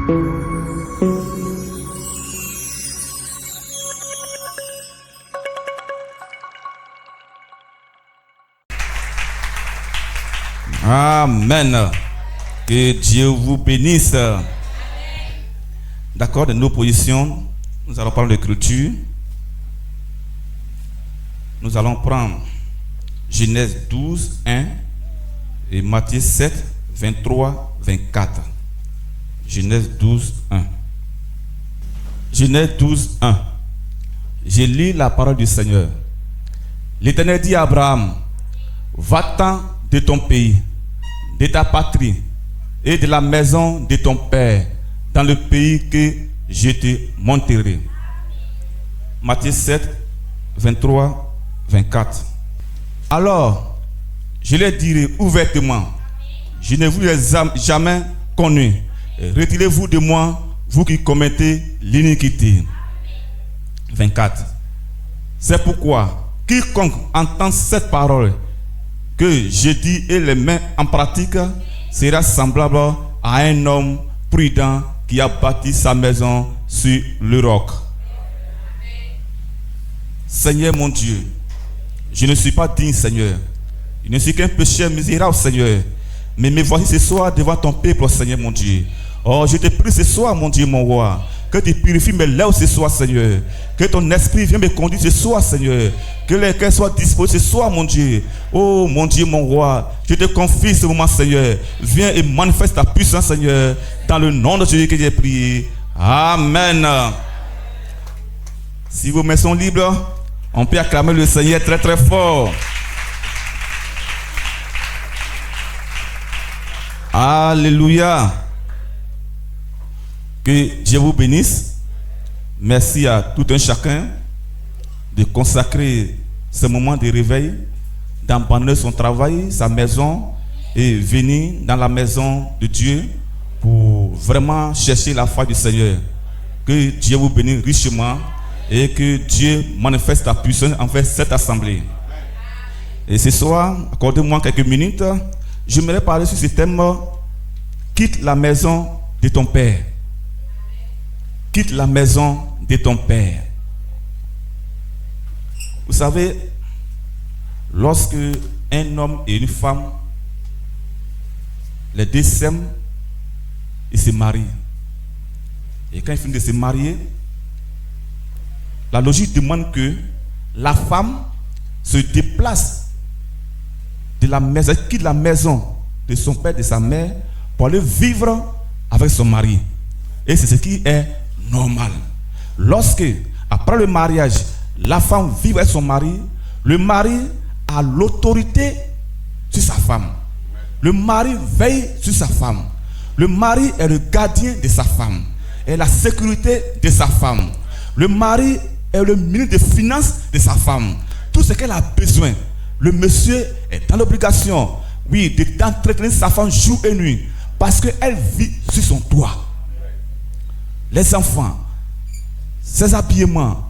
Amen. Que Dieu vous bénisse. D'accord, de nos positions, nous allons prendre l'écriture. Nous allons prendre Genèse 12, 1 et Matthieu 7, 23, 24. Genèse 12, 1. Genèse 12, 1. Je lis la parole du Seigneur. L'Éternel dit à Abraham, va-t'en de ton pays, de ta patrie et de la maison de ton père, dans le pays que je te montrerai. Matthieu 7, 23, 24. Alors, je leur dirai ouvertement, je ne vous ai jamais connu. Retirez-vous de moi, vous qui commettez l'iniquité. 24. C'est pourquoi, quiconque entend cette parole que je dis et les met en pratique, sera semblable à un homme prudent qui a bâti sa maison sur le roc. Seigneur mon Dieu, je ne suis pas digne, Seigneur. Je ne suis qu'un pécheur misérable, Seigneur. Mais me voici ce soir devant ton peuple, Seigneur mon Dieu. Oh, je te prie ce soir, mon Dieu, mon roi, que tu purifies mes lèvres ce soir, Seigneur. Que ton esprit vienne me conduire ce soir, Seigneur. Que les cœurs soient disposés ce soir, mon Dieu. Oh, mon Dieu, mon roi, je te confie ce moment, Seigneur. Viens et manifeste ta puissance, Seigneur. Dans le nom de Jésus que j'ai prié. Amen. Si vos mains sont libres, on peut acclamer le Seigneur très très fort. Alléluia. Que Dieu vous bénisse. Merci à tout un chacun de consacrer ce moment de réveil, d'abandonner son travail, sa maison et venir dans la maison de Dieu pour vraiment chercher la foi du Seigneur. Que Dieu vous bénisse richement et que Dieu manifeste sa puissance envers cette assemblée. Et ce soir, accordez-moi quelques minutes. J'aimerais parler sur ce thème. Quitte la maison de ton père. Quitte la maison de ton père. Vous savez, lorsque un homme et une femme, les deux s'aiment, ils se marient. Et quand ils finissent de se marier, la logique demande que la femme se déplace de la maison, quitte la maison de son père, de sa mère, pour aller vivre avec son mari. Et c'est ce qui est normal. Lorsque, après le mariage, la femme vit avec son mari, le mari a l'autorité sur sa femme. Le mari veille sur sa femme. Le mari est le gardien de sa femme. Et la sécurité de sa femme. Le mari est le ministre des Finances de sa femme. Tout ce qu'elle a besoin. Le monsieur est dans l'obligation, oui, d'entretenir sa femme jour et nuit. Parce qu'elle vit sur son toit. Les enfants, ses habillements,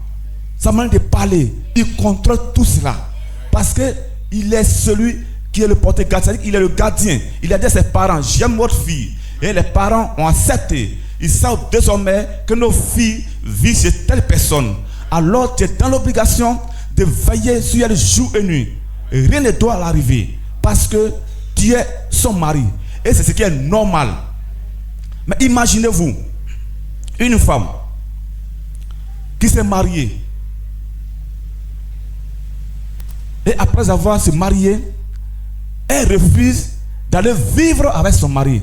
sa manière de parler, il contrôle tout cela. Parce qu'il est celui qui est le porte-gardien, il est le gardien. Il a dit à ses parents, j'aime votre fille. Et les parents ont accepté. Ils savent désormais que nos filles vivent chez telle personne. Alors tu es dans l'obligation de veiller sur elle jour et nuit. Et rien ne doit l'arriver. Parce que tu es son mari. Et c'est ce qui est normal. Mais imaginez-vous, une femme qui s'est mariée. Et après avoir se marié, elle refuse d'aller vivre avec son mari.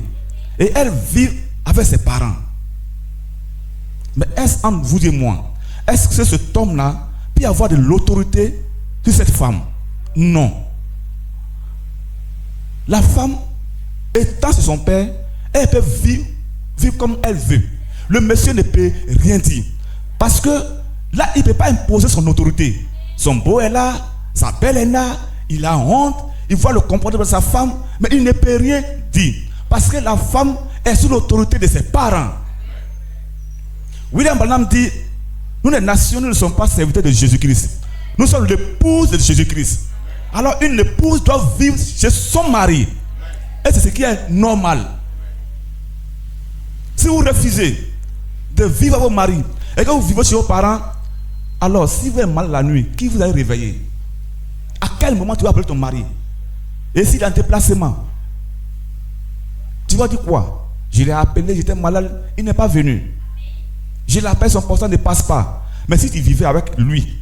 Et elle vit avec ses parents. Mais est-ce entre vous et moi, est-ce que cet homme-là peut avoir de l'autorité sur cette femme? Non. La femme, étant chez son père, elle peut vivre comme elle veut. Le monsieur ne peut rien dire. Parce que là, il ne peut pas imposer son autorité. Son beau est là, sa belle est là, il a honte, il voit le comportement de sa femme, mais il ne peut rien dire. Parce que la femme est sous l'autorité de ses parents. William Branham dit, nous les nations, nous ne sommes pas serviteurs de Jésus-Christ. Nous sommes l'épouse de Jésus-Christ. Alors une épouse doit vivre chez son mari. Et c'est ce qui est normal. Si vous refusez de vivre avec vos maris et que vous vivez chez vos parents, alors si vous avez mal la nuit, qui vous a réveillé? À quel moment tu vas appeler ton mari? Et s'il est en déplacement, tu vas dire quoi? Je l'ai appelé, j'étais malade, il n'est pas venu. Je l'appelle, son portable ne passe pas. Mais si tu vivais avec lui,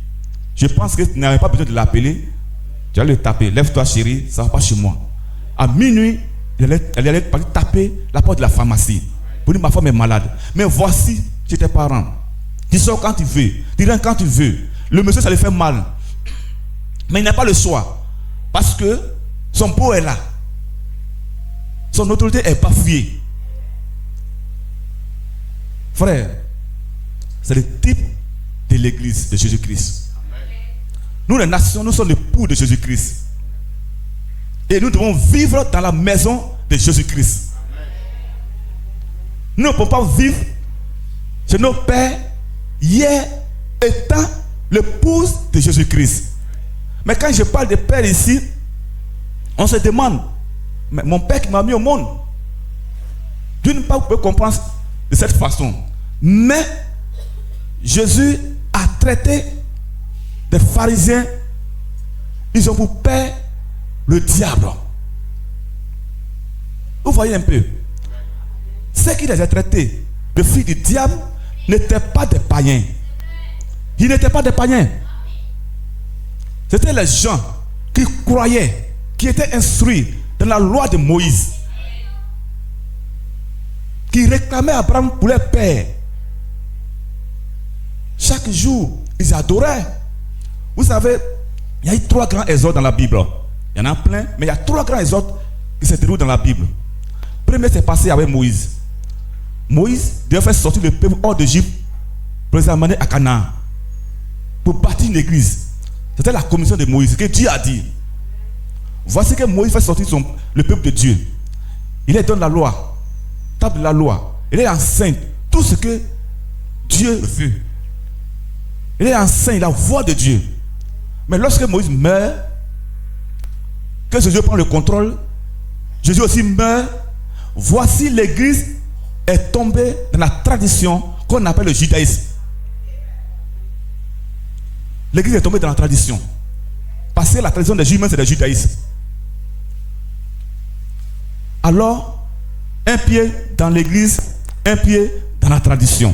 je pense que tu n'avais pas besoin de l'appeler. Tu vas le taper. Lève-toi chérie, ça ne va pas chez moi. À minuit, elle allait taper la porte de la pharmacie. Pour dire ma femme est malade. Mais voici chez tes parents. Tu sors quand tu veux. Tu rentres quand tu veux. Le monsieur, ça lui fait mal. Mais il n'a pas le choix. Parce que son beau est là. Son autorité est bafouée. Frère, c'est le type de l'église de Jésus-Christ. Nous, les nations, nous sommes l'époux de Jésus-Christ. Et nous devons vivre dans la maison de Jésus-Christ. Nous ne pouvons pas vivre chez nos pères hier étant l'épouse de Jésus-Christ. Mais quand je parle de père ici, on se demande, mais mon père qui m'a mis au monde, d'une part, vous pouvez comprendre de cette façon. Mais Jésus a traité des pharisiens, ils ont pour père le diable. Vous voyez un peu. Ceux qui les ont traités de filles du diable n'étaient pas des païens. Ils n'étaient pas des païens. C'était les gens qui croyaient, qui étaient instruits dans la loi de Moïse, qui réclamaient Abraham pour leur père. Chaque jour, ils adoraient. Vous savez, il y a eu 3 grands exodes dans la Bible. Il y en a plein, mais il y a 3 grands exodes qui se déroulent dans la Bible. Le premier s'est passé avec Moïse. Moïse devait faire sortir le peuple hors d'Égypte pour les amener à Canaan, pour bâtir une église. C'était la commission de Moïse, que Dieu a dit. Voici que Moïse fait sortir le peuple de Dieu. Il est dans la loi, table de la loi. Il est enseigne tout ce que Dieu veut. Il est enseigne la voix de Dieu. Mais lorsque Moïse meurt, que Jésus prend le contrôle, Jésus aussi meurt. Voici l'église est tombée dans la tradition qu'on appelle le judaïsme. L'église est tombée dans la tradition. Parce que la tradition des juifs, c'est le judaïsme. Alors, un pied dans l'église, un pied dans la tradition.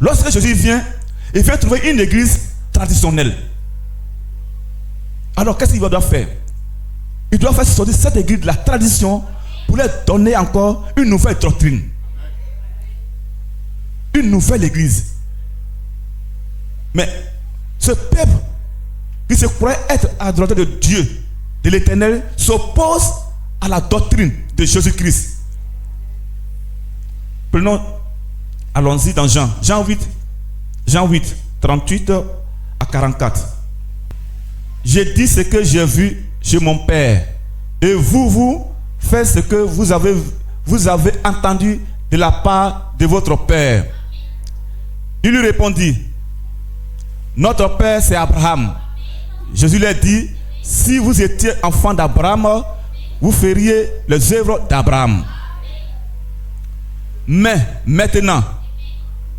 Lorsque Jésus vient, il vient trouver une église traditionnelle. Alors, qu'est-ce qu'il doit faire? Il doit faire sortir cette église de la tradition pour leur donner encore une nouvelle doctrine. Une nouvelle église. Mais ce peuple qui se croit être à droite de Dieu, de l'Éternel, s'oppose à la doctrine de Jésus-Christ. Prenons, allons-y dans Jean 8, 38 à 44. J'ai dit ce que j'ai vu chez mon Père, et vous faites ce que vous avez entendu de la part de votre Père. Il lui répondit, notre Père c'est Abraham. Jésus lui dit, si vous étiez enfant d'Abraham, vous feriez les œuvres d'Abraham. Mais maintenant,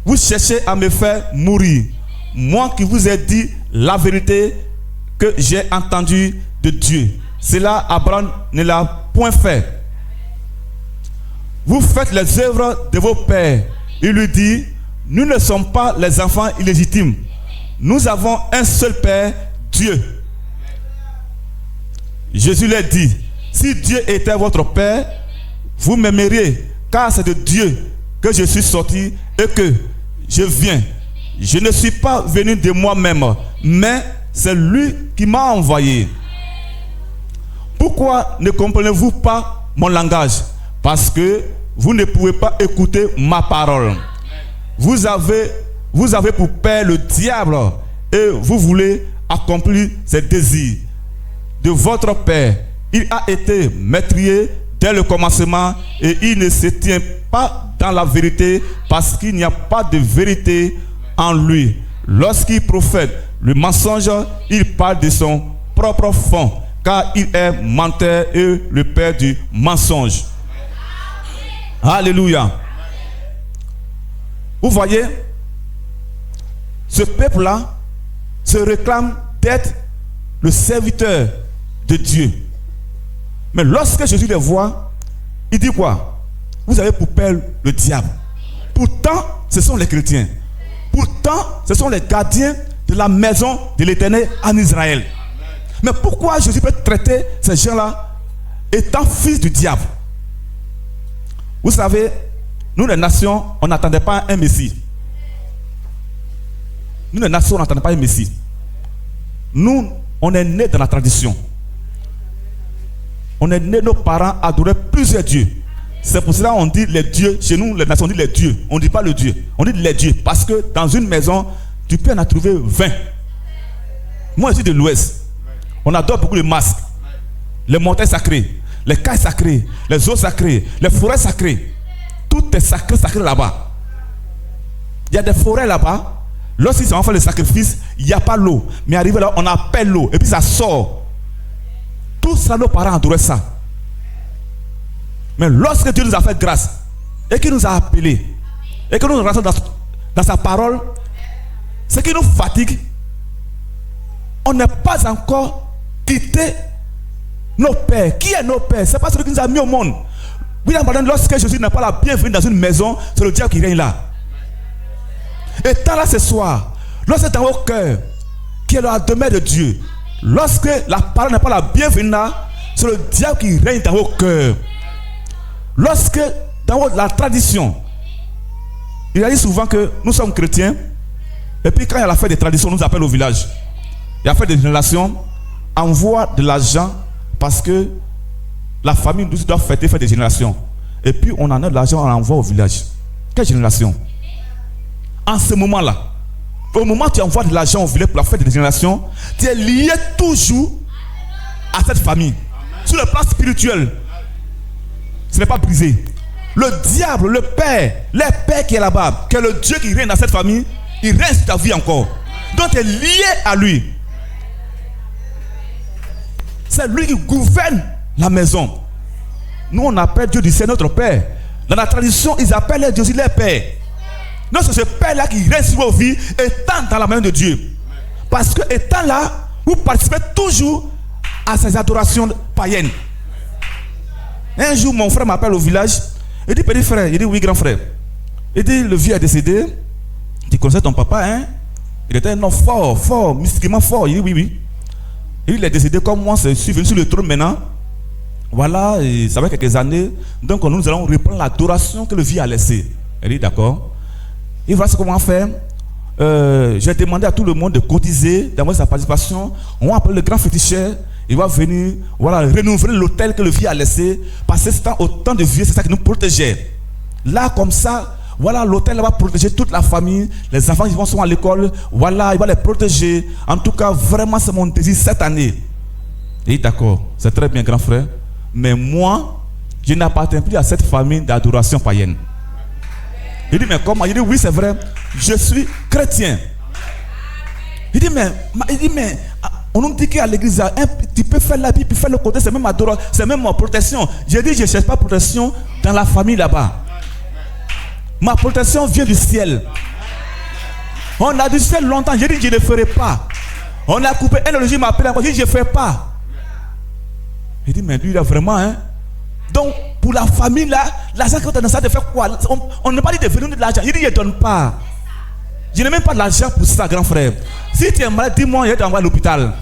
vous cherchez à me faire mourir. Moi qui vous ai dit la vérité que j'ai entendue de Dieu. Cela, Abraham ne l'a point fait. Vous faites les œuvres de vos pères. Il lui dit, nous ne sommes pas les enfants illégitimes. Nous avons un seul Père, Dieu. Jésus leur dit, si Dieu était votre Père, vous m'aimeriez, car c'est de Dieu que je suis sorti et que je viens. Je ne suis pas venu de moi-même, mais c'est lui qui m'a envoyé. Pourquoi ne comprenez-vous pas mon langage? Parce que vous ne pouvez pas écouter ma parole. Vous avez pour père le diable et vous voulez accomplir ses désirs. De votre père, il a été meurtrier dès le commencement et il ne se tient pas dans la vérité parce qu'il n'y a pas de vérité en lui. Lorsqu'il profère le mensonge, il parle de son propre fond, car il est menteur et le père du mensonge. Alléluia. Vous voyez, ce peuple-là se réclame d'être le serviteur de Dieu. Mais lorsque Jésus les voit, il dit quoi? Vous avez pour père le diable. Pourtant, ce sont les chrétiens. Pourtant, ce sont les gardiens de la maison de l'Éternel en Israël. Mais pourquoi Jésus peut traiter ces gens-là étant fils du diable? Vous savez, nous les nations, on n'attendait pas un Messie. Nous les nations, on n'attendait pas un Messie. Nous, on est nés dans la tradition. On est nés, nos parents adoraient plusieurs dieux. C'est pour cela qu'on dit les dieux. Chez nous, les nations, on dit les dieux. On ne dit pas le Dieu. On dit les dieux. Parce que dans une maison, tu peux en trouver 20. Moi, je suis de l'Ouest. On adore beaucoup les masques. Les montagnes sacrées, les cailles sacrées, les eaux sacrées, les forêts sacrées. Tout est sacré là-bas. Il y a des forêts là-bas. Lorsqu'ils vont faire le sacrifice, il n'y a pas l'eau. Mais arrivé là, on appelle l'eau. Et puis ça sort. Tout ça, nos parents adoraient ça. Mais lorsque Dieu nous a fait grâce, et qu'il nous a appelés, et que nous rentrons dans sa parole, ce qui nous fatigue, on n'est pas encore quitté nos pères. Qui est nos pères? Ce n'est pas celui qui nous a mis au monde. William Branham, lorsque Jésus n'a pas la bienvenue dans une maison, c'est le diable qui règne là. Étant là ce soir, lorsque dans vos cœurs, qui est la demeure de Dieu, lorsque la parole n'est pas la bienvenue là, c'est le diable qui règne dans vos cœurs. Lorsque dans la tradition, il a dit souvent que nous sommes chrétiens, et puis quand il y a la fête des traditions, on nous appelle au village. Il y a la fête des générations, envoie de l'argent parce que la famille doit fêter des générations. Et puis on en a de l'argent, on l'envoie au village. Quelle génération? En ce moment-là, au moment où tu envoies de l'argent au village pour la fête des générations, tu es lié toujours à cette famille. Sur le plan spirituel, ce n'est pas brisé. Le diable, le père, les pères qui est là-bas, qui est le Dieu qui règne dans cette famille, il règne sur ta vie encore. Donc tu es lié à lui. C'est lui qui gouverne la maison. Nous on appelle Dieu du ciel notre Père. Dans la tradition, ils appellent Dieu aussi leur Père. Donc c'est ce Père-là qui règne sur vos vies, étant dans la main de Dieu. Parce que étant là, vous participez toujours à ces adorations païennes. Un jour, mon frère m'appelle au village. Il dit, petit frère. Il dit, oui, grand frère. Il dit, le vieux est décédé. Tu connaissais ton papa, hein? Il était un homme fort, mystiquement fort. Il dit, oui, oui. Il est décédé comme moi, je suis venu sur le trône maintenant. Voilà, et ça fait quelques années. Donc, nous allons reprendre l'adoration que le vieux a laissée. Il dit, d'accord. Et voilà ce qu'on va faire. J'ai demandé à tout le monde de cotiser, d'avoir sa participation. On va appeler le grand féticheur. Il va venir, voilà, renouveler l'hôtel que le vieux a laissé. Parce que c'est autant de vieux, c'est ça qui nous protégeait. Là, comme ça, voilà, l'hôtel va protéger toute la famille. Les enfants qui sont à l'école, voilà, il va les protéger. En tout cas, vraiment, c'est mon désir cette année. Et d'accord, c'est très bien, grand frère. Mais moi, je n'appartiens plus à cette famille d'adoration païenne. Il dit, mais comment? Il dit, oui, c'est vrai, je suis chrétien. Il dit, mais on nous dit qu'à l'église, tu peux faire la Bible, tu peux faire le côté, c'est même adoration, c'est même ma protection. J'ai dit, je ne cherche pas protection dans la famille là-bas. Ma protection vient du ciel. On a du ciel longtemps, j'ai dit, je ne ferai pas. On a coupé, un logis m'appelle encore, j'ai dit, je ne ferai pas. Il dit, mais lui, il a vraiment, hein. Donc, pour la famille là, l'argent que tu as dans ça, de faire quoi? On n'a pas dit de venir de l'argent. Il dit, je ne donne pas. Je n'ai même pas de l'argent pour ça, grand frère. Si tu es malade, dis-moi, je t'envoie à l'hôpital.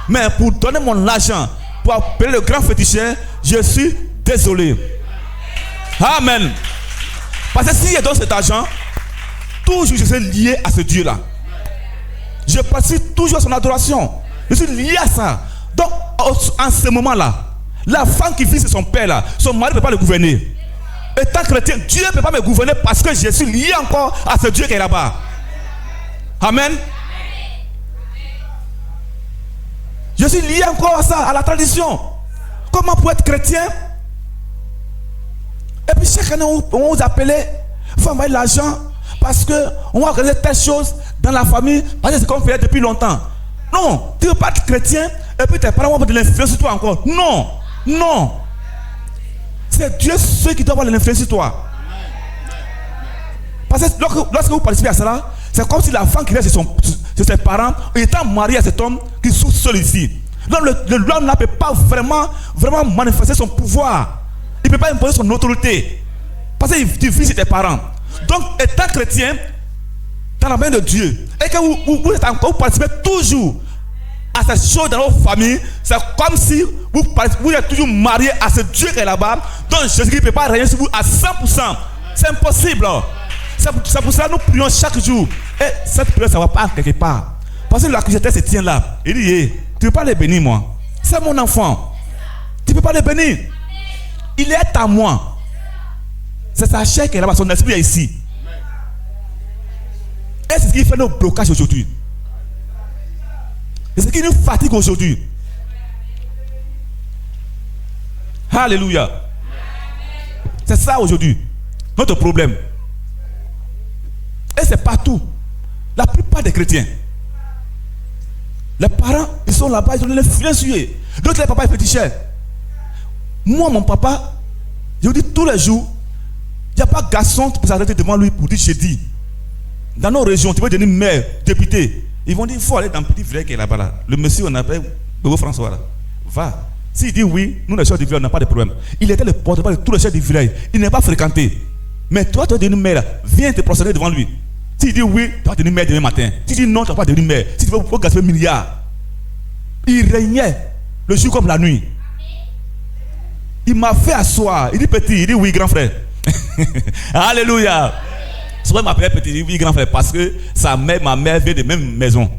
Mais pour donner mon argent, pour appeler le grand féticheur, je suis désolé. Amen. Parce que si je donne cet argent, toujours je suis lié à ce Dieu-là. Je participe toujours à son adoration. Je suis lié à ça. Donc, en ce moment-là, la femme qui vit sur son père là, son mari ne peut pas le gouverner. Étant chrétien, Dieu ne peut pas me gouverner parce que je suis lié encore à ce Dieu qui est là-bas. Amen. Je suis lié encore à ça, à la tradition. Comment pour être chrétien? Et puis chaque année, on vous appelait, il faut envoyer l'argent parce qu'on va organiser telle chose dans la famille, parce que c'est comme on fait depuis longtemps. Non, tu ne veux pas être chrétien et puis tes parents vont avoir de l'influence sur toi encore. Non, non. C'est Dieu seul qui doit avoir de l'influence sur toi. Parce que lorsque vous participez à cela, c'est comme si la femme qui reste chez ses parents, étant mariée à cet homme qui souffre seul ici. L'homme ne peut pas vraiment manifester son pouvoir. Il ne peut pas imposer son autorité. Parce qu'il vit chez tes parents. Donc, étant chrétien, dans la main de Dieu, et que vous participez toujours à cette chose dans votre famille, c'est comme si vous êtes toujours marié à ce Dieu qui est là-bas, donc Jésus ne peut pas régner sur vous à 100%. C'est impossible. C'est pour ça que nous prions chaque jour. Et cette prière, ça ne va pas quelque part. Parce que l'accusataire se tient là. Il dit, hey, tu ne peux pas les bénir, moi. C'est mon enfant. Tu ne peux pas les bénir. Il est à moi. C'est sa chair qui est là-bas, son esprit est ici. Et c'est ce qui fait nos blocages aujourd'hui. C'est ce qui nous fatigue aujourd'hui. Alléluia. C'est ça aujourd'hui. Notre problème. Et c'est partout. La plupart des chrétiens. Les parents, ils sont là-bas, ils ont l'influence sur eux. D'autres, les papas, ils fétichent. Moi, mon papa, je vous dis tous les jours, il n'y a pas de garçon qui peut s'arrêter devant lui pour dire j'ai dit. Dans nos régions, tu peux devenir maire, député. Ils vont dire il faut aller dans le petit village qui est là-bas. Là. Le monsieur, on appelle Bobo François. Là. Va. S'il dit oui, nous les chefs du village, on n'a pas de problème. Il était le porte-parole de tous les chefs du village. Il n'est pas fréquenté. Mais toi, tu vas devenir maire. Viens te procéder devant lui. S'il dit oui, tu vas devenir maire demain matin. S'il dit non, tu ne vas pas devenir maire. Si tu veux gaspiller milliards. Il régnait le jour comme la nuit. Il m'a fait asseoir. Il dit petit, il dit oui, grand frère. Alléluia. Souvent, il m'appelle petit, il dit oui, grand frère, parce que ma mère vient de même maison.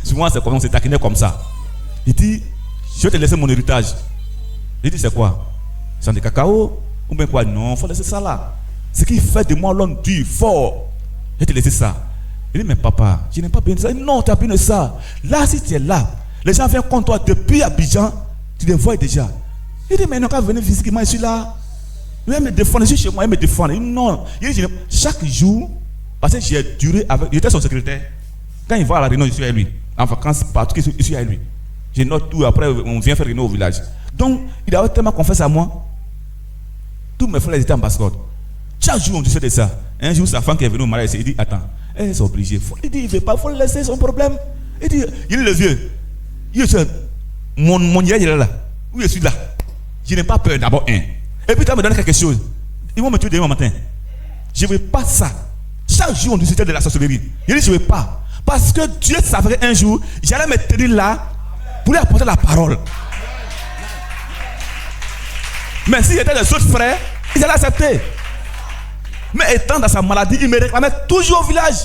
Souvent, c'est comme on s'est taquiné comme ça. Il dit, je vais te laisser mon héritage. Il dit, c'est quoi? C'est des cacao? Ou bien quoi? Non, il faut laisser ça là. Ce qui fait de moi l'homme dur, fort. Je vais te laisser ça. Il dit, mais papa, je n'ai pas besoin de ça. Il dit, non, tu as besoin de ça. Là, si tu es là, les gens viennent contre toi depuis Abidjan, tu les vois déjà. Il dit, mais non, quand venir physiquement, je suis là. Il va me défendre, je suis chez moi, il me défend. Il dit, non. Il dit, chaque jour, parce que j'ai duré avec. Il était son secrétaire. Quand il va à la réunion, je suis avec lui. En vacances, partout, je suis avec lui. Je note tout, après, on vient faire réunion au village. Donc, il avait tellement confiance à moi. Tous mes frères étaient en basse-corde. Chaque jour, on disait de ça. Un jour, sa femme qui est venue au mariage, il dit, attends, elle est obligée. Il dit, il ne veut pas, il faut laisser son problème. Il dit, le vieux. Il dit, mon il est là. Oui, je suis là. Je n'ai pas peur d'abord, un. Et puis, tu vas me donner quelque chose. Ils vont me tuer demain matin. Je ne veux pas ça. Chaque jour, on discutait de la sorcellerie. Il dit, je ne veux pas. Parce que Dieu savait un jour, j'allais me tenir là pour lui apporter la parole. Mais s'il était les autres frères, ils allaient accepter. Mais étant dans sa maladie, il me réclamait toujours au village.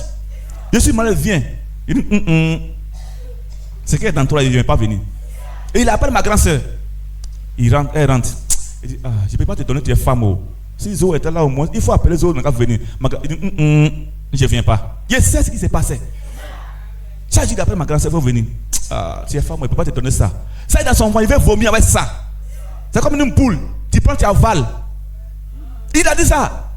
Je suis malade, viens. Il dit, c'est qui est dans toi, il ne vient pas venir. Et il appelle ma grande soeur. Elle rentre. Il dit, je ne peux pas te donner tes femmes. Si Zo était là au moins, il faut appeler Zo, il va venir. Il dit, je ne viens pas. Je sais ce qui s'est passé. Chaque jour, il appelle ma grande soeur, il faut venir. Tu es femme, il ne peut pas te donner ça. Ça est dans son ventre, il veut vomir avec ça. C'est comme une poule. Tu prends, tu avales. Il a dit ça.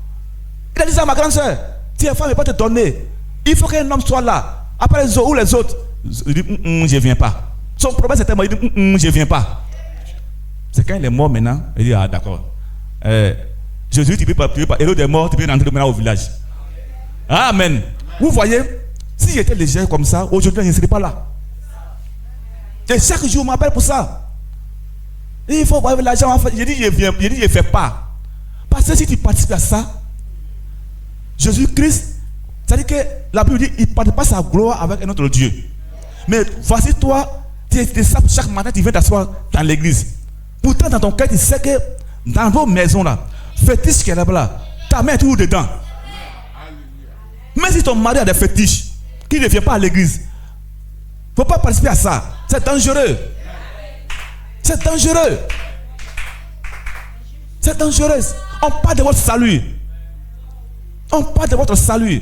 Il a dit ça à ma grande soeur. Tu es femme, il ne peut pas te donner. Il faut qu'un homme soit là. Après les autres ou les autres. Il dit, je ne viens pas. Son problème c'était moi, il dit, je ne viens pas. C'est quand il est mort maintenant, il dit, d'accord. Jésus, tu ne peux pas. Héros des morts, tu peux rentrer maintenant au village. Amen. Vous voyez, si j'étais léger comme ça, aujourd'hui, je ne serais pas là. Et chaque jour, on m'appelle pour ça. Et il faut voir l'argent. Je dis, je viens. Je dis, je ne fais pas. Parce que si tu participes à ça, Jésus-Christ, c'est-à-dire que la Bible dit, il ne partage pas sa gloire avec un autre Dieu. Mais voici toi, chaque matin, tu viens t'asseoir dans l'église. Pourtant, dans ton cœur, tu sais que dans vos maisons là, fétiche qui est là-bas, ta main est toujours dedans. Même si ton mari a des fétiches, qui ne vient pas à l'église, il ne faut pas participer à ça. C'est dangereux. C'est dangereux. C'est dangereux. On parle de votre salut. On parle de votre salut.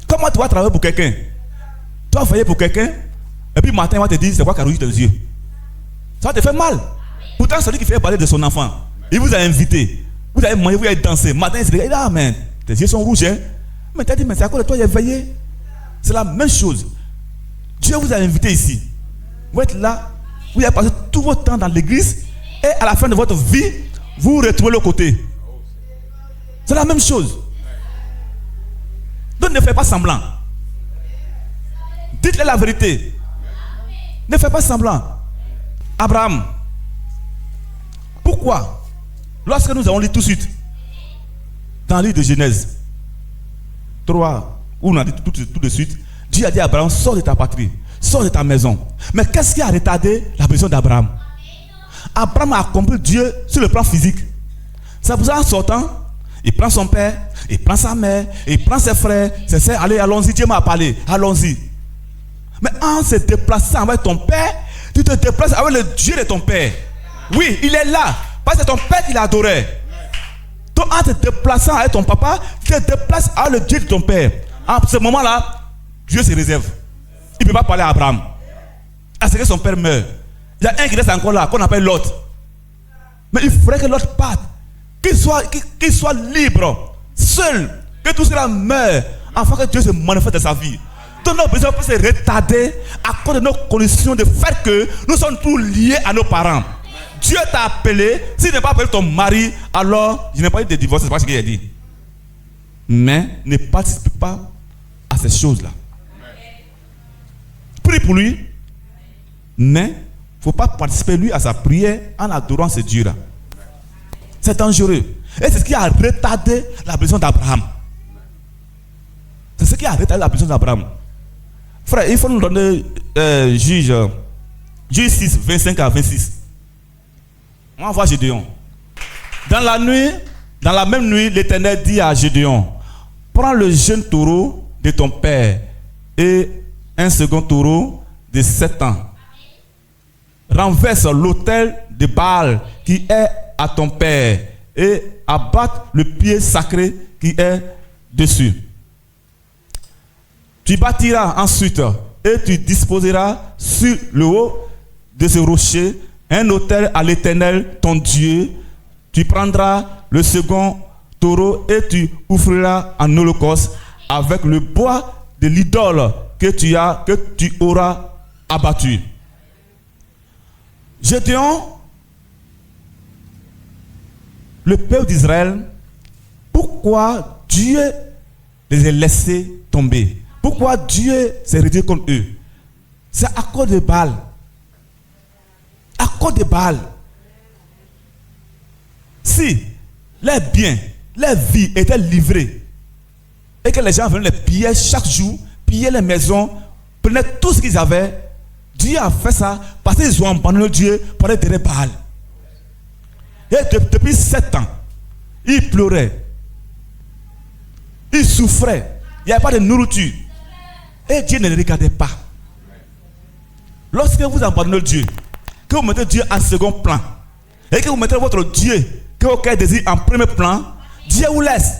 Comment tu vas travailler pour quelqu'un? Tu vas veiller pour quelqu'un, et puis matin, il va te dire, c'est quoi qui a rougi tes yeux? Ça va te faire mal. Pourtant, celui qui fait parler de son enfant, il vous a invité. Vous avez mangé, vous avez dansé. Matin, il se dit, ah, mais tes yeux sont rouges. Hein? Mais tu as dit, mais c'est à cause de toi, il a veillé. C'est la même chose. Dieu vous a invité ici. Vous êtes là, vous avez passé tout votre temps dans l'église, et à la fin de votre vie, vous vous retrouvez de l'autre côté. C'est la même chose. Donc ne faites pas semblant. Dites-le la vérité. Ne faites pas semblant. Abraham. Pourquoi? Lorsque nous avons lu tout de suite, dans le livre de Genèse 3, où on a dit tout de suite, Dieu a dit à Abraham, sors de ta patrie, sors de ta maison. Mais qu'est-ce qui a retardé la position d'Abraham? Abraham a compris Dieu sur le plan physique. C'est pour ça, en sortant, il prend son père, il prend sa mère, il prend ses frères, ses sœurs. Allez, allons-y, Dieu m'a parlé, allons-y. Mais en se déplaçant avec ton père, tu te déplaces avec le Dieu de ton père. Oui, il est là, parce que c'est ton père qui l'adorait. Donc en te déplaçant avec ton papa, tu te déplaces avec le Dieu de ton père. En ce moment-là, Dieu se réserve. Il ne peut pas parler à Abraham. À ce que son père meurt. Il y a un qui reste encore là, qu'on appelle Lot. Mais il faudrait que Lot parte. Qu'il soit libre, seul, que tout cela meure, afin que Dieu se manifeste dans sa vie. Donc nos besoins peuvent se retarder à cause de nos conditions de fait que nous sommes tous liés à nos parents. Dieu t'a appelé, s'il n'est pas appelé ton mari, alors je n'ai pas eu de divorce, c'est pas ce qu'il a dit. Mais ne participe pas à ces choses-là. Prie pour lui, mais il ne faut pas participer lui à sa prière en adorant ce Dieu-là. C'est dangereux. Et c'est ce qui a retardé la bénédiction d'Abraham. C'est ce qui a retardé la bénédiction d'Abraham. Frère, il faut nous donner Juge 6, 25 à 26. On va voir Gédéon. Dans la même nuit, l'Éternel dit à Gédéon, prends le jeune taureau de ton père et un second taureau de 7 ans. Renverse l'autel de Baal qui est à ton père et abatte le pied sacré qui est dessus. Tu bâtiras ensuite et tu disposeras sur le haut de ce rocher un autel à l'Éternel ton Dieu. Tu prendras le second taureau et tu offriras en holocauste avec le bois de l'idole que tu auras abattu. Gédéon, le peuple d'Israël, pourquoi Dieu les a laissés tomber? Pourquoi Dieu s'est réduit contre eux? C'est à cause de Baal. À cause de Baal. Si les biens, les vies étaient livrées et que les gens venaient les piller chaque jour, piller les maisons, prenaient tout ce qu'ils avaient, Dieu a fait ça parce qu'ils ont abandonné Dieu pour aller derrière Baal. Et depuis 7 ans, il pleurait, il souffrait, il n'y avait pas de nourriture. Et Dieu ne les regardait pas. Lorsque vous abandonnez Dieu, que vous mettez Dieu en second plan, et que vous mettez votre Dieu, que vos cœurs désirent en premier plan, Dieu vous laisse.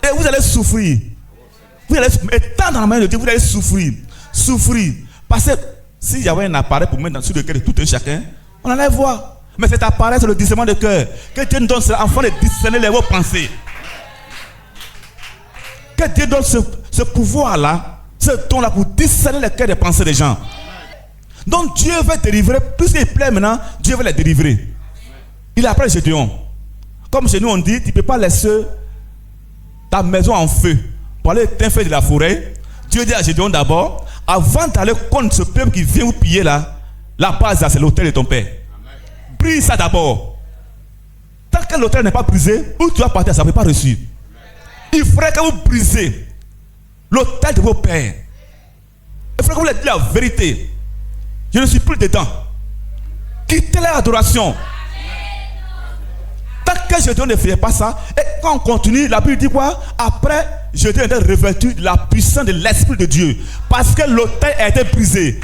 Et vous allez souffrir. Vous allez, étant dans la main de Dieu, vous allez souffrir. Souffrir. Parce que s'il y avait un appareil pour mettre sur le cœur de tout un chacun, on allait voir. Mais cet appareil, c'est le discernement de cœur. Que Dieu nous donne cela afin de discerner vos pensées. Que Dieu donne ce pouvoir-là, ce don-là pour discerner les cœurs des pensées des gens. Donc Dieu veut délivrer, puisqu'il plaît maintenant, Dieu veut les délivrer. Il appelle Gédéon. Comme chez nous on dit, tu ne peux pas laisser ta maison en feu pour aller éteindre feu de la forêt. Dieu dit à Gédéon d'abord, avant d'aller contre ce peuple qui vient vous piller là, la base là, c'est l'autel de ton père. Brise ça d'abord. Tant que l'autel n'est pas brisé, où tu vas partir, ça ne peut pas reçu. Il faudrait que vous brisez l'autel de vos pères. Il faudrait que vous leur dites la vérité. Je ne suis plus dedans. Quittez l'adoration. Tant que Gédéon ne faisait pas ça, et quand on continue, la Bible dit quoi? Après, Gédéon était revêtu de la puissance de l'Esprit de Dieu. Parce que l'autel a été brisé.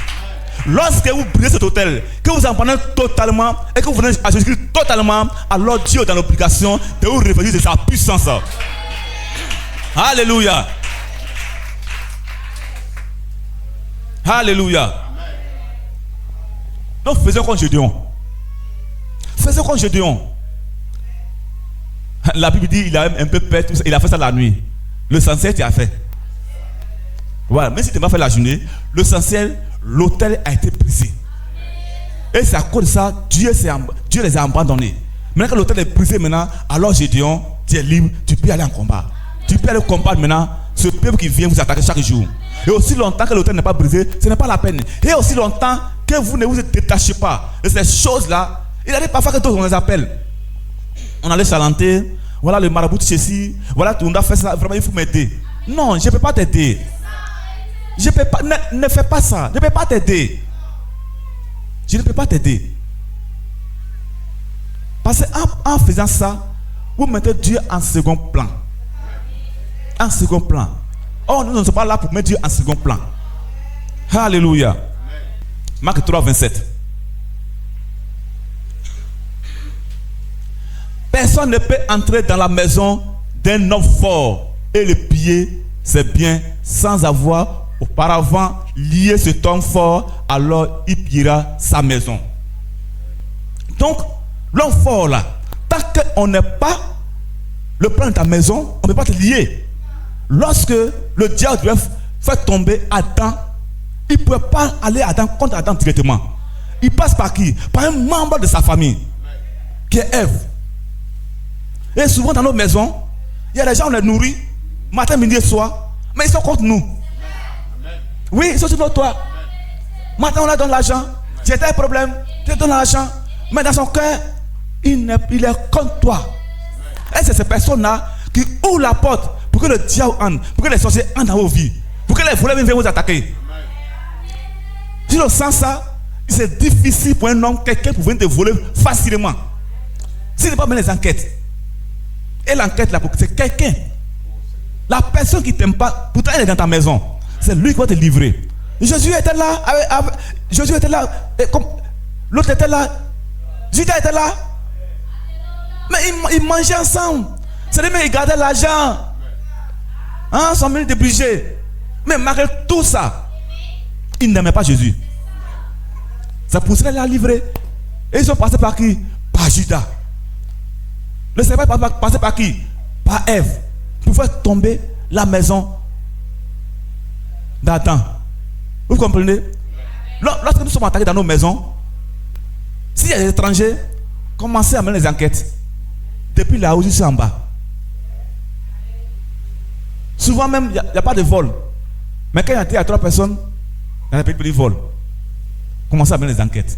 Lorsque vous brisez cet autel, que vous en prenez totalement et que vous venez à Jésus-Christ totalement, alors Dieu est dans l'obligation de vous revêtir de sa puissance. Alléluia. Alléluia. Donc faisons comme Gédéon. Faisons comme Gédéon. La Bible dit il a un peu peur, il a fait ça la nuit. L'essentiel, tu as fait. Voilà, même si tu n'as pas fait la journée, l'essentiel, l'autel a été brisé. Et c'est à cause de ça, Dieu les a abandonnés. Maintenant que l'autel est brisé maintenant, alors Gédéon, tu es libre, tu peux aller en combat. Tu peux aller combattre maintenant ce peuple qui vient vous attaquer chaque jour. Et aussi longtemps que l'autel n'est pas brisé, ce n'est pas la peine. Et aussi longtemps que vous ne vous détachez pas de ces choses-là, il arrive parfois que d'autres on les appelle. On allait chanter, voilà le marabout de ceci, voilà on doit faire ça, vraiment il faut m'aider. Non, je ne peux pas t'aider. Je peux pas, ne fais pas ça, je ne peux pas t'aider. Je ne peux pas t'aider. Parce qu'en faisant ça, vous mettez Dieu en second plan. En second plan. Oh, nous ne sommes pas là pour mettre Dieu en second plan. Alléluia. Marc 3, 27. Personne ne peut entrer dans la maison d'un homme fort et le piller ses biens sans avoir auparavant lié cet homme fort, alors il pillera sa maison. Donc, l'homme fort là, tant qu'on n'est pas le plan de ta maison, on ne peut pas te lier. Lorsque le diable devait faire tomber Adam, il ne pouvait pas aller contre Adam directement. Il passe par qui? Par un membre de sa famille, qui est Ève. Et souvent dans nos maisons, il y a des gens, on les nourrit, matin, midi et soir, mais ils sont contre nous. Oui, ils sont sur notre toit. Matin, on leur donne l'argent. J'ai un problème, je te donne l'argent. Mais dans son cœur, il est contre toi. Et c'est ces personnes-là qui ouvrent la porte pour que le diable entre, pour que les sorciers entrent dans vos vies, pour que les voleurs viennent vous attaquer. Si on sent ça, c'est difficile pour un homme, quelqu'un pour venir te voler facilement. S'il n'est pas bien les enquêtes. Et l'enquête là, c'est quelqu'un. La personne qui ne t'aime pas, pourtant elle est dans ta maison. C'est lui qui va te livrer. Jésus était là. Jésus était là. L'autre était là. Judas était là. Mais ils mangeaient ensemble. C'est-à-dire ils gardaient l'argent. Hein, 100 000 de budget. Mais malgré tout ça, ils n'aimaient pas Jésus. Ça poussait à livrer. Et ils sont passés par qui? Par Judas. Le Seigneur est passé par qui? Par Ève. Pour faire tomber la maison d'Adam. Vous comprenez? Lorsque nous sommes attaqués dans nos maisons, s'il y a des étrangers, commencez à mener les enquêtes. Depuis là-haut jusqu'en bas. Souvent même, il n'y a pas de vol. Mais quand il y a 3 personnes, il y a un petit vol. Commencez à mener les enquêtes.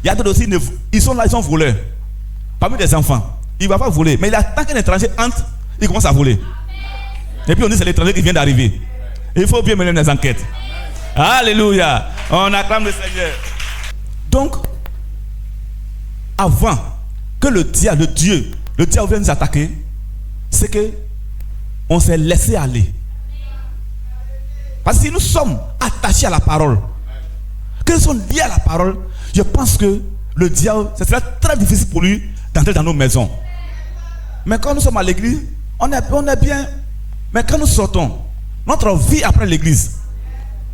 Il y a d'autres aussi, ils sont là, ils sont voleurs. Parmi des enfants. Il ne va pas voler. Mais il attend qu'un étranger entre, il commence à voler. Et puis on dit c'est l'étranger qui vient d'arriver. Il faut bien mener les enquêtes. Alléluia. On acclame le Seigneur. Donc, avant que le diable vienne nous attaquer, c'est que on s'est laissé aller. Parce que si nous sommes attachés à la parole, que nous sommes liés à la parole, je pense que le diable, ce sera très difficile pour lui d'entrer dans nos maisons. Mais quand nous sommes à l'église, on est bien. Mais quand nous sortons, notre vie après l'église,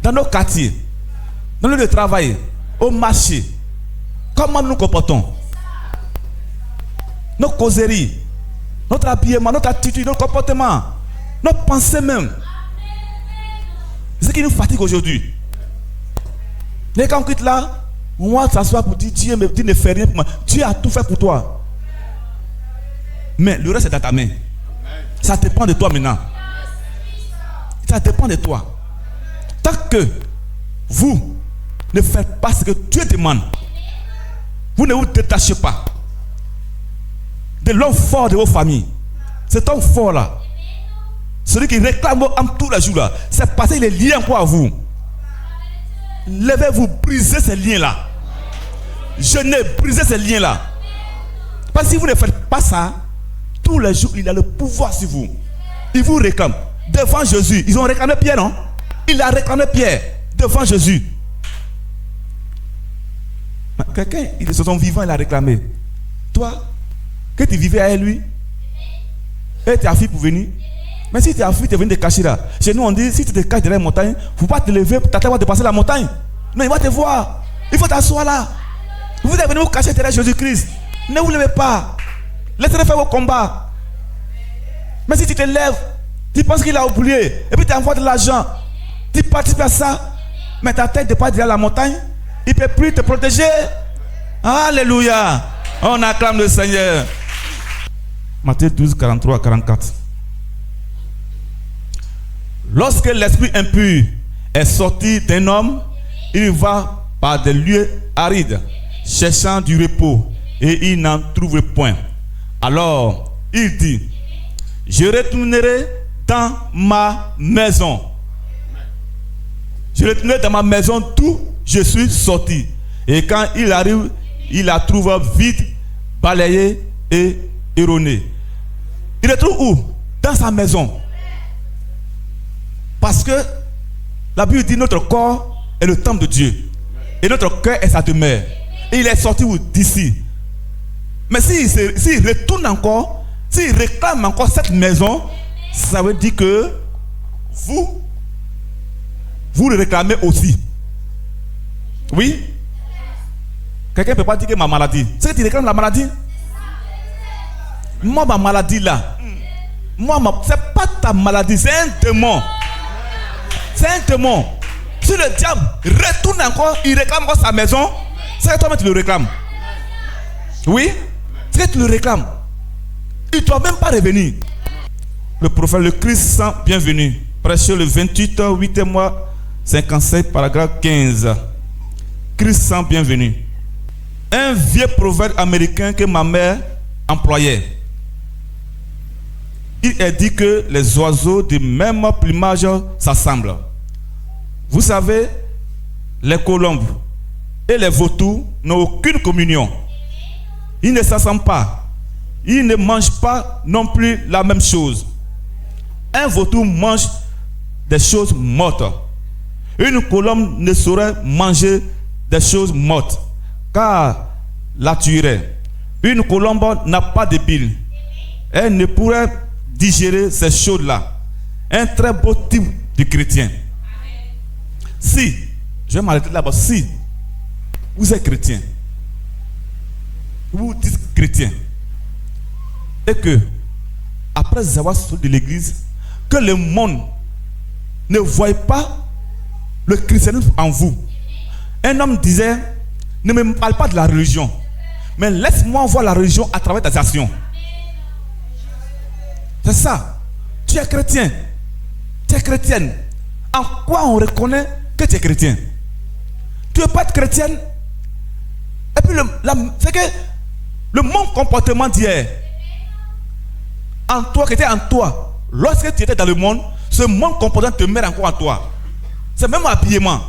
dans nos quartiers, dans le lieu de travail, au marché, comment nous nous comportons? Nos causeries, notre habillement, notre attitude, notre comportement, nos pensées même. C'est ce qui nous fatigue aujourd'hui. Et quand on quitte là, on va s'asseoir pour dire Dieu ne fait rien pour moi. Dieu a tout fait pour toi. Mais le reste est dans ta main. Ça dépend de toi maintenant. Ça dépend de toi. Tant que vous ne faites pas ce que Dieu demande, vous ne vous détachez pas de l'homme fort de vos familles. Cet homme fort là, celui qui réclame vos âmes tous les jours là, c'est parce qu'il est lié encore à vous. Levez-vous, brisez ces liens là. Jeûnez, brisez ces liens là. Parce que si vous ne faites pas ça, tous les jours il a le pouvoir sur vous. Il vous réclame devant Jésus. Ils ont réclamé Pierre, non? Il a réclamé Pierre devant Jésus. Quelqu'un, ils se sont vivants, il a réclamé. Toi, que tu vivais avec lui, et tu as fui pour venir. Mais si tu as fui, tu es venu te cacher là. Chez nous, on dit, si tu te caches derrière la montagne, il ne faut pas te lever, ta tête va dépasser la montagne. Non, il va te voir. Il faut t'asseoir là. Vous êtes venu vous cacher derrière Jésus-Christ. Ne vous levez pas. Laissez-le faire vos combats. Mais si tu te lèves, tu penses qu'il a oublié, et puis tu envoies de l'argent, tu participes à ça, mais ta tête dépasse derrière la montagne, il ne peut plus te protéger. Alléluia. On acclame le Seigneur. Matthieu 12, 43 à 44. Lorsque l'esprit impur est sorti d'un homme, il va par des lieux arides, cherchant du repos, et il n'en trouve point. Alors, il dit, je retournerai dans ma maison. Je retournerai dans ma maison d'où je suis sorti. Et quand il arrive, il la trouve vide, balayée et erronée. Il la trouve où? Dans sa maison. Parce que la Bible dit notre corps est le temple de Dieu. Et notre cœur est sa demeure. Et il est sorti d'ici. Mais s'il retourne encore, s'il réclame encore cette maison, ça veut dire que vous le réclamez aussi. Oui? Quelqu'un ne peut pas dire que ma maladie. C'est que tu réclames la maladie? Moi, ma maladie là, c'est pas ta maladie, c'est un démon. C'est un démon. Si le diable retourne encore, il réclame encore sa maison, c'est que toi-même tu le réclames. Oui? C'est que tu le réclames. Il ne doit même pas revenir. Le prophète, le Christ Saint, bienvenu. Prêché le 28, 8 mois, 57, paragraphe 15. Christ Saint, bienvenu. Un vieux proverbe américain que ma mère employait. Il est dit que les oiseaux du même plumage s'assemblent. Vous savez, les colombes et les vautours n'ont aucune communion. Ils ne s'assemblent pas. Ils ne mangent pas non plus la même chose. Un vautour mange des choses mortes. Une colombe ne saurait manger des choses mortes, car la tuerait. Une colombe n'a pas de bile. Elle ne pourrait digérer ces choses-là. Un très beau type de chrétien. Si, je vais m'arrêter là-bas, si vous êtes chrétien, vous dites chrétien, et que, après avoir sorti de l'église, que le monde ne voit pas le christianisme en vous. Un homme disait, ne me parle pas de la religion, mais laisse-moi voir la religion à travers tes actions. C'est ça. Tu es chrétien. Tu es chrétienne. En quoi on reconnaît que tu es chrétien? Tu ne veux pas être chrétienne? Et puis, c'est que le bon comportement d'hier, en toi, qui était en toi, lorsque tu étais dans le monde, ce bon comportement te met encore en toi. C'est même habillement.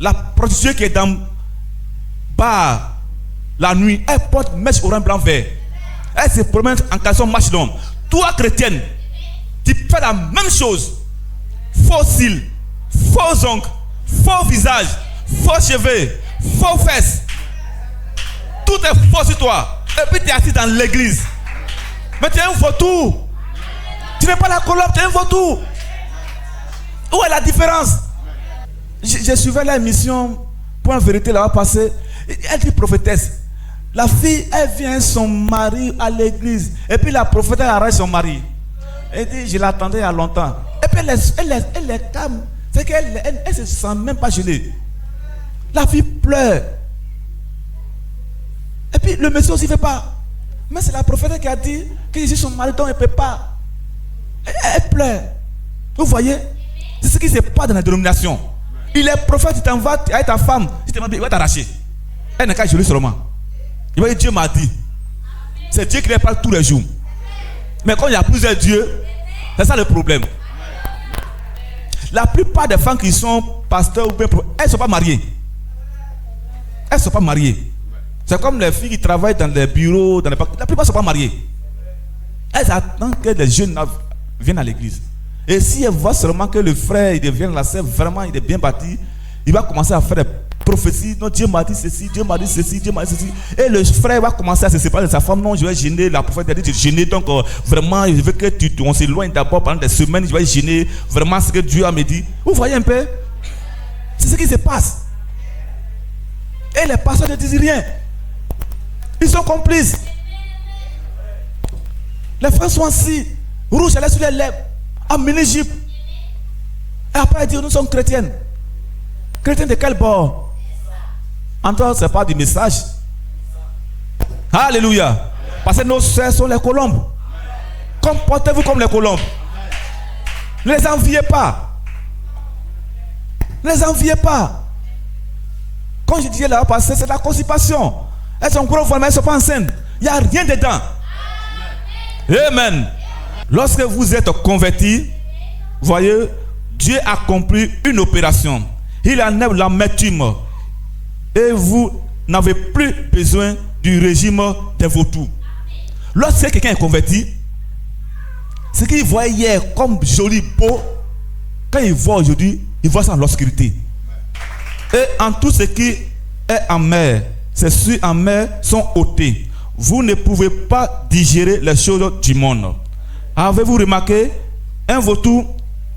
La prostituée qui est dans bar la nuit, elle porte mèche orange blanc vert. Elle se promène en caleçon match d'homme. Toi, chrétienne, tu fais la même chose. Faux cils, faux ongles, faux visage, faux cheveux, faux fesses. Tout est faux sur toi. Et puis tu es assis dans l'église. Mais tu es un vautour. Tu n'es pas la colombe, tu es un vautour. Où est la différence? Je suivais l'émission Point Vérité là-bas passé. Elle dit prophétesse. La fille, elle vient son mari à l'église. Et puis la prophétesse arrête son mari. Elle dit, je l'attendais il y a longtemps. Et puis elle est calme. C'est qu'elle ne se sent même pas gelée. La fille pleure. Et puis le monsieur aussi ne fait pas. Mais c'est la prophétesse qui a dit que je suis son mari, donc elle ne peut pas. Elle pleure. Vous voyez? C'est ce qui se passe dans la dénomination. Il est prophète, tu t'en vas avec ta femme. Si tu il va t'arracher. Elle n'a qu'à geler seulement. Il va dire, Dieu m'a dit. C'est Dieu qui les parle tous les jours. Mais quand il y a plusieurs dieux, c'est ça le problème. La plupart des femmes qui sont pasteurs ou bien elles ne sont pas mariées. Elles ne sont pas mariées. C'est comme les filles qui travaillent dans les bureaux, la plupart ne sont pas mariées. Elles attendent que les jeunes viennent à l'église. Et si elles voient seulement que le frère il devient la sœur, vraiment il est bien bâti, il va commencer à faire des prophéties. Non, Dieu m'a dit ceci, Dieu m'a dit ceci, Dieu m'a dit ceci. Et le frère va commencer à se séparer de sa femme. Non, je vais gêner. La prophète a dit de gêner. Donc vraiment, je veux que on s'éloigne d'abord pendant des semaines. Je vais gêner. Vraiment ce que Dieu a me dit. Vous voyez un peu? C'est ce qui se passe. Et les pasteurs ne disent rien. Ils sont complices. Les frères sont assis, rouges à l'air sur les lèvres, en mini-jupe. Et après, ils disent, nous sommes chrétiennes. Chrétiens de quel bord? En toi, ce n'est pas du message. Alléluia. Parce que nos sœurs sont les colombes. Comportez-vous comme les colombes. Ne les enviez pas. Ne les enviez pas. Quand je disais là-bas, c'est la constipation. Elles sont gros, mais elles ne sont pas enceintes. Il n'y a rien dedans. Amen. Lorsque vous êtes convertis, voyez, Dieu a accompli une opération. Il enlève l'amertume. Et vous n'avez plus besoin du régime des vautours. Lorsque quelqu'un est converti, ce qu'il voyait hier comme joli, beau, quand il voit aujourd'hui, il voit ça en l'obscurité. Et en tout ce qui est en mer, ces cieux en mer sont ôtés. Vous ne pouvez pas digérer les choses du monde. Avez-vous remarqué, un vautour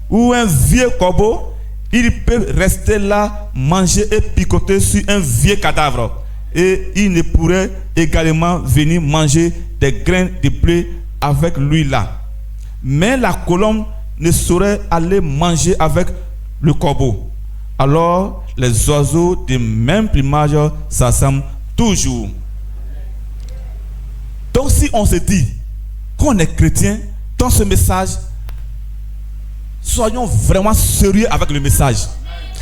ou un vieux corbeau, il peut rester là, manger et picoter sur un vieux cadavre. Et il ne pourrait également venir manger des grains de blé avec lui là. Mais la colombe ne saurait aller manger avec le corbeau. Alors les oiseaux de même plumage s'assemblent toujours. Donc si on se dit qu'on est chrétien, dans ce message, soyons vraiment sérieux avec le message.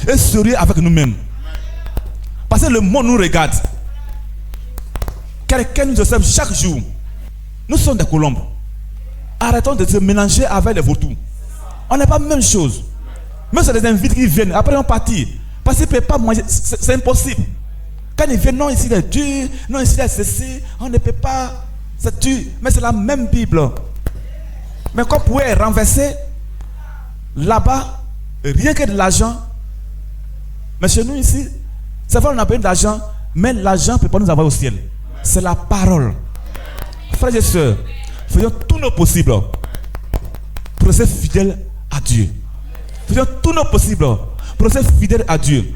Et sérieux avec nous-mêmes. Parce que le monde nous regarde. Quelqu'un nous observe chaque jour. Nous sommes des colombes. Arrêtons de se mélanger avec les vautours. On n'est pas la même chose. Même si les invités qui viennent, après on partit. Parce qu'ils ne peuvent pas manger, c'est impossible. Quand ils viennent, non, ici il est dur, non, ici il est ceci, on ne peut pas, c'est dur. Mais c'est la même Bible. Mais qu'on pourrait renverser là-bas, rien que de l'argent. Mais chez nous ici, c'est vrai, on a besoin d'argent, mais l'argent ne peut pas nous avoir au ciel. C'est la parole. Frères et sœurs, faisons tout nos possibles pour rester fidèles à Dieu. Faisons tout nos possibles pour rester fidèles à Dieu.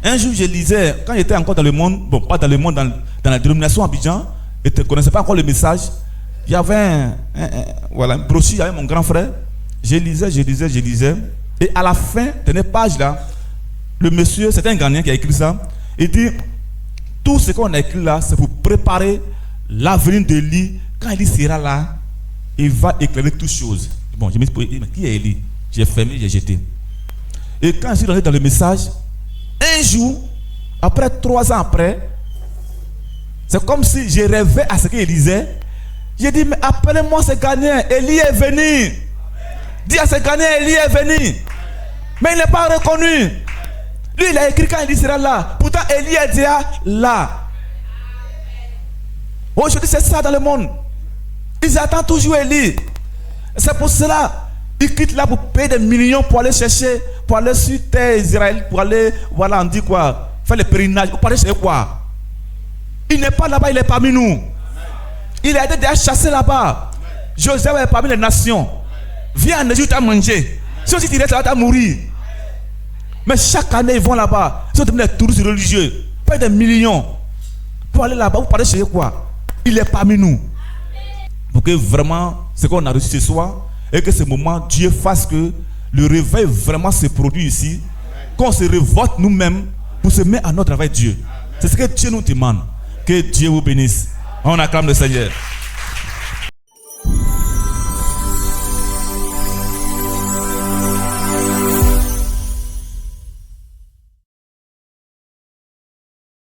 Un jour, je lisais, quand j'étais encore dans le monde, bon, pas dans le monde, dans la dénomination Abidjan, et tu ne connaissais pas encore le message, il y avait un brochure, il y avait mon grand frère. Je lisais. Et à la fin de cette page-là, le monsieur, c'est un Ghanéen qui a écrit ça. Il dit, tout ce qu'on a écrit là, c'est pour préparer l'avenir de Élie. Quand Élie sera là, il va éclairer toutes choses. Bon, je me suis dit, mais qui est Élie? J'ai fermé, j'ai jeté. Et quand je suis rentré dans le message, un jour, après 3 ans après, c'est comme si je rêvais à ce qu'il disait. J'ai dit, mais appelez-moi ce Ghanéen, Élie est venu. Dis à ce Ghanéen, Élie est venu. Mais il n'est pas reconnu. Lui, il a écrit quand Élie sera là. Pourtant, Élie est déjà là. Aujourd'hui, c'est ça dans le monde. Ils attendent toujours Élie. C'est pour cela qu'ils quittent là pour payer des millions pour aller chercher, pour aller sur terre Israël, pour aller, voilà, on dit quoi, faire le pèlerinage, pour aller chercher quoi. Il n'est pas là-bas, il est parmi nous. Il a été déjà chassé là-bas. Joseph est parmi les nations. Viens en Égypte à manger. Si tu restes là, tu vas mourir. Mais chaque année, ils vont là-bas. Ils sont devenus des touristes religieux. Pas des millions. Pour aller là-bas, vous parlez chez quoi? Il est parmi nous. Pour que vraiment, ce qu'on a reçu ce soir, et que ce moment, Dieu fasse que le réveil vraiment se produit ici. Qu'on se révolte nous-mêmes pour se mettre à notre travail Dieu. C'est ce que Dieu nous demande. Que Dieu vous bénisse. On acclame le Seigneur.